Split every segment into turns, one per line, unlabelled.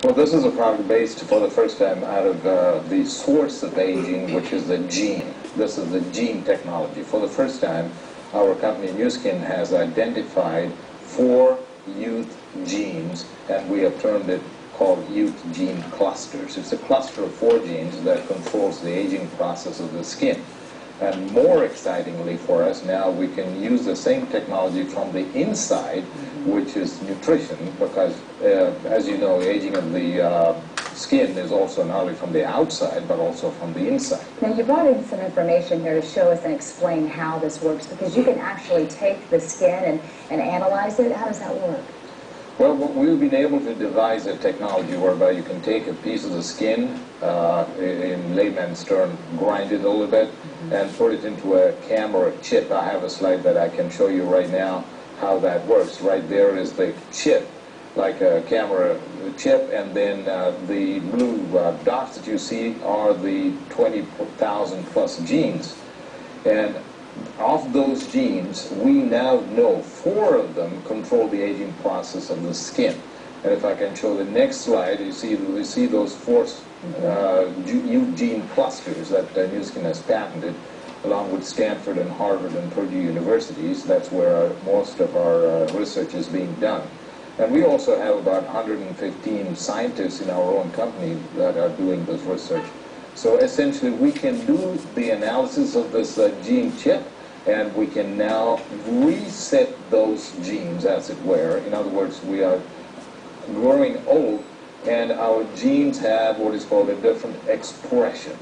Well, this is a product based for the first time out of the source of aging, which is the gene. This is the gene technology. For the first time, our company, Nu Skin, has identified 4 youth genes, and we have termed it called youth gene clusters. It's a cluster of 4 genes that controls the aging process of the skin. And more excitingly for us, now we can use the same technology from the inside, which is nutrition, because as you know, aging of the skin is also not only from the outside, but also from the inside.
Now, you brought in some information here to show us and explain how this works, because you can actually take the skin and analyze it. How does that work?
Well, we've been able to devise a technology whereby you can take a piece of the skin, in layman's term, grind it a little bit, and put it into a cam or a chip. I have a slide that I can show you right now how that works. Right there is the chip, like a camera chip, and then the blue dots that you see are the 20,000 plus genes. And of those genes, we now know 4 of them control the aging process of the skin. And if I can show the next slide, you see those 4 youth gene clusters that Nu Skin has patented, along with Stanford and Harvard and Purdue universities. That's where most of our research is being done. And we also have about 115 scientists in our own company that are doing this research. So essentially, we can do the analysis of this gene chip, and we can now reset those genes, as it were. In other words, we are growing old, and our genes have what is called a different expression.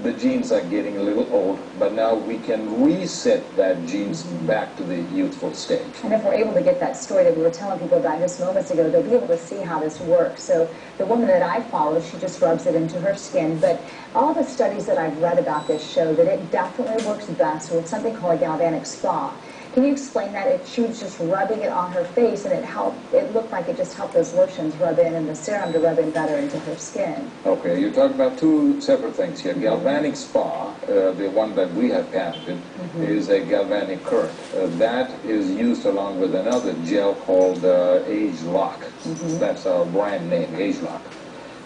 The genes are getting a little old, but now we can reset that genes back to the youthful stage.
And if we're able to get that story that we were telling people about just moments ago, they'll be able to see how this works. So the woman that I follow, she just rubs it into her skin, but all the studies that I've read about this show that it definitely works best with something called a galvanic spa. Can you explain that? She was just rubbing it on her face, and it looked like it just helped those lotions rub in and the serum to rub in better into her skin.
Okay, you're talking about 2 separate things here. Galvanic spa, the one that we have patented, is a galvanic current. That is used along with another gel called Age Lock. That's our brand name, Age Lock.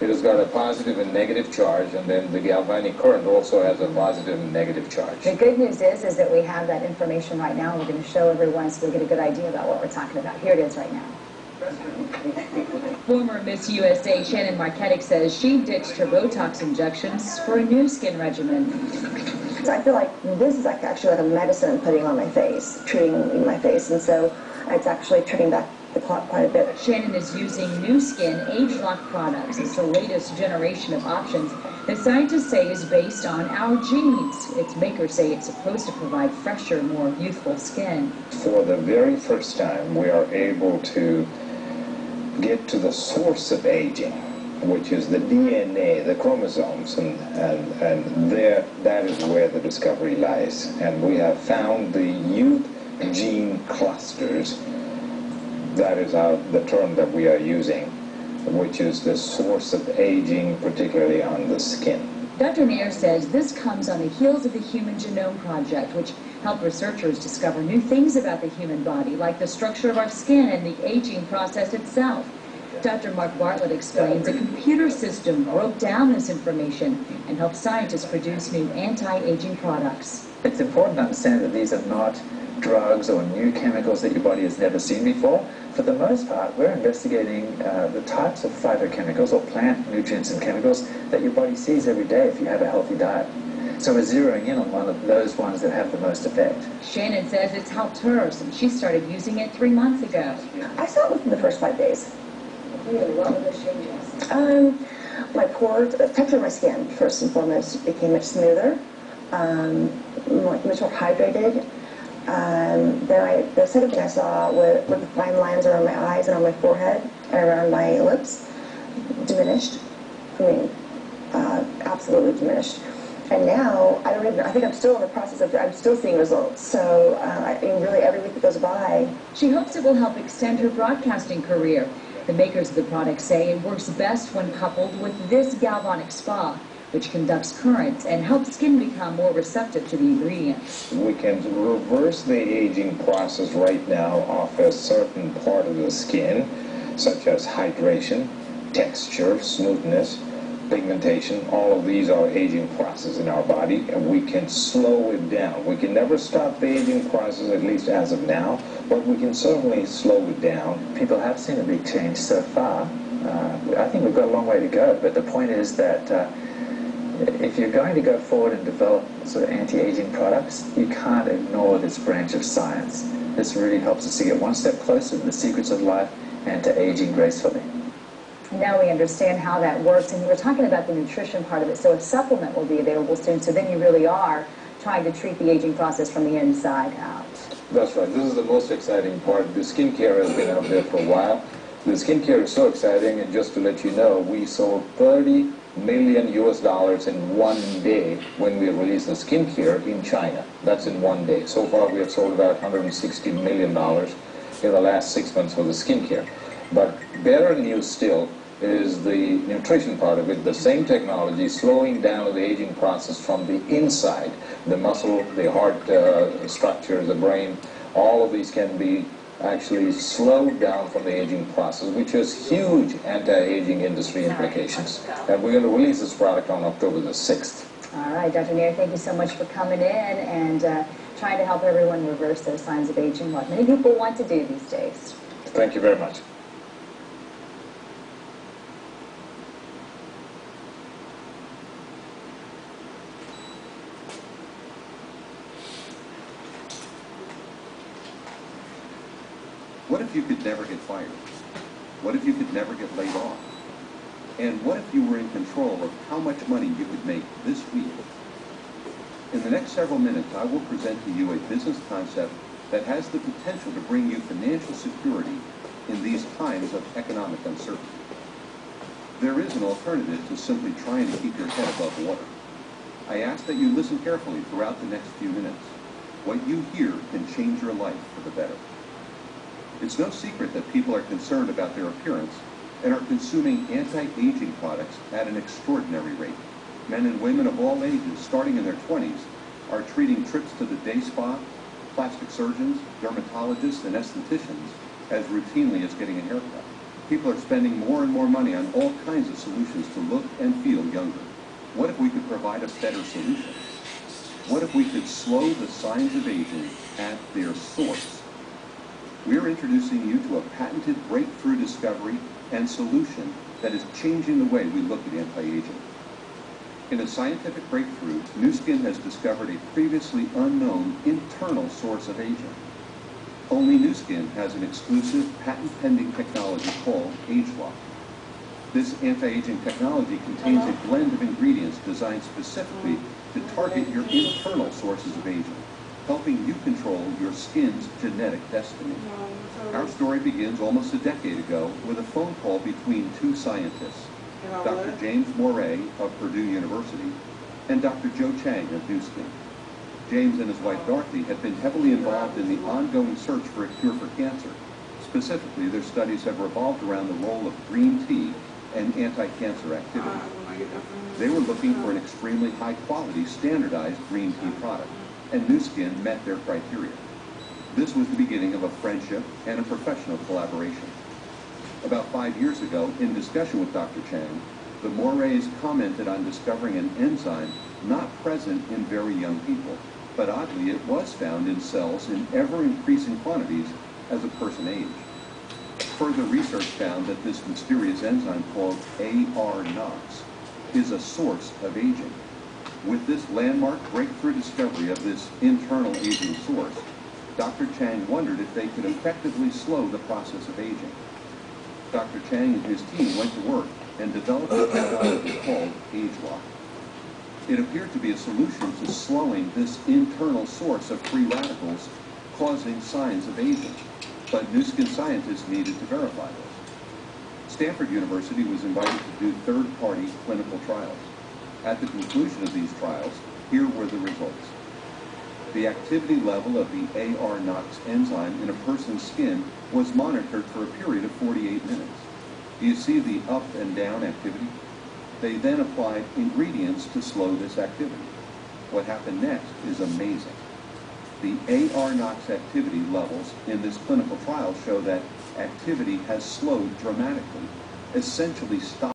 It has got a positive and negative charge, and then the galvanic current also has a positive and negative charge.
The good news is that we have that information right now. We're going to show everyone so they get a good idea about what we're talking about. Here it is right now.
Former Miss USA Shannon Marketic says she ditched her Botox injections for a Nu Skin regimen.
So I feel like this is actually like a medicine I'm putting on my face, treating my face, and so it's actually trimming back the clot quite a bit.
Shannon is using Nu Skin Age Lock products. It's the latest generation of options that scientists say is based on our genes. Its makers say it's supposed to provide fresher, more youthful skin.
For the very first time, we are able to get to the source of aging, which is the DNA, the chromosomes, and there, that is where the discovery lies. And we have found the youth gene clusters. That is the term that we are using, which is the source of aging, particularly on the skin.
Dr. Nair says this comes on the heels of the Human Genome Project, which helped researchers discover new things about the human body, like the structure of our skin and the aging process itself. Dr. Mark Bartlett explains a computer system broke down this information and helped scientists produce new anti-aging products.
It's important to understand that these are not drugs or new chemicals that your body has never seen before. For the most part, we're investigating the types of phytochemicals or plant nutrients and chemicals that your body sees every day if you have a healthy diet. So we're zeroing in on one of those ones that have the most effect.
Shannon says it's helped her since she started using it 3 months ago.
I saw it within the first 5 days.
Really, what were those changes?
My pores, the texture of my skin, first and foremost, became much smoother, much more hydrated. The second thing I saw were the fine lines around my eyes and on my forehead and around my lips diminished. I mean, absolutely diminished. And now, I think I'm still in the process of, I'm still seeing results. So, really every week that goes by.
She hopes it will help extend her broadcasting career. The makers of the product say it works best when coupled with this galvanic spa, which conducts currents and helps skin become more receptive to the ingredients.
We can reverse the aging process right now off a certain part of the skin, such as hydration, texture, smoothness, pigmentation. All of these are aging processes in our body, and we can slow it down. We can never stop the aging process, at least as of now, but we can certainly slow it down.
People have seen a big change so far. I think we've got a long way to go, but the point is that if you're going to go forward and develop sort of anti-aging products, you can't ignore this branch of science. This really helps us to get one step closer to the secrets of life and to aging gracefully.
Now we understand how that works, and you were talking about the nutrition part of it, so a supplement will be available soon, so then you really are trying to treat the aging process from the inside out.
That's right. This is the most exciting part. The skincare has been out there for a while. The skincare is so exciting, and just to let you know, we sold $30 million in one day when we released the skincare in China. That's in one day. So far we have sold about $160 million in the last 6 months for the skincare. But better news still is the nutrition part of it, the same technology slowing down the aging process from the inside. The muscle, the heart structure, the brain, all of these can be actually slowed down from the aging process, which has huge anti-aging industry implications. And we're going to release this product on October the 6th.
All right, Dr. Nair, thank you so much for coming in and trying to help everyone reverse those signs of aging, what many people want to do these days.
Thank you very much.
What if you could never get fired? What if you could never get laid off? And what if you were in control of how much money you could make this week? In the next several minutes, I will present to you a business concept that has the potential to bring you financial security in these times of economic uncertainty. There is an alternative to simply trying to keep your head above water. I ask that you listen carefully throughout the next few minutes. What you hear can change your life for the better. It's no secret that people are concerned about their appearance and are consuming anti-aging products at an extraordinary rate. Men and women of all ages, starting in their 20s, are treating trips to the day spa, plastic surgeons, dermatologists, and estheticians as routinely as getting a haircut. People are spending more and more money on all kinds of solutions to look and feel younger. What if we could provide a better solution? What if we could slow the signs of aging at their source? We're introducing you to a patented breakthrough discovery and solution that is changing the way we look at anti-aging. In a scientific breakthrough, Nu Skin has discovered a previously unknown internal source of aging. Only Nu Skin has an exclusive patent-pending technology called AgeLock. This anti-aging technology contains a blend of ingredients designed specifically to target your internal sources of aging, helping you control your skin's genetic destiny. Our story begins almost a decade ago with a phone call between two scientists, Dr. James Moray of Purdue University and Dr. Joe Chang of Nu Skin. James and his wife Dorothy had been heavily involved in the ongoing search for a cure for cancer. Specifically, their studies have revolved around the role of green tea and anti-cancer activity. They were looking for an extremely high-quality, standardized green tea product, and Nu Skin met their criteria. This was the beginning of a friendship and a professional collaboration. About 5 years ago, in discussion with Dr. Chang, the Morays commented on discovering an enzyme not present in very young people, but oddly it was found in cells in ever-increasing quantities as a person aged. Further research found that this mysterious enzyme called AR-NOX is a source of aging. With this landmark breakthrough discovery of this internal aging source, Dr. Chang wondered if they could effectively slow the process of aging. Dr. Chang and his team went to work and developed a technology called AgeLock. It appeared to be a solution to slowing this internal source of free radicals causing signs of aging, but Nu Skin scientists needed to verify this. Stanford University was invited to do third-party clinical trials. At the conclusion of these trials, here were the results. The activity level of the AR-NOX enzyme in a person's skin was monitored for a period of 48 minutes. Do you see the up and down activity? They then applied ingredients to slow this activity. What happened next is amazing. The AR-NOX activity levels in this clinical trial show that activity has slowed dramatically, essentially stop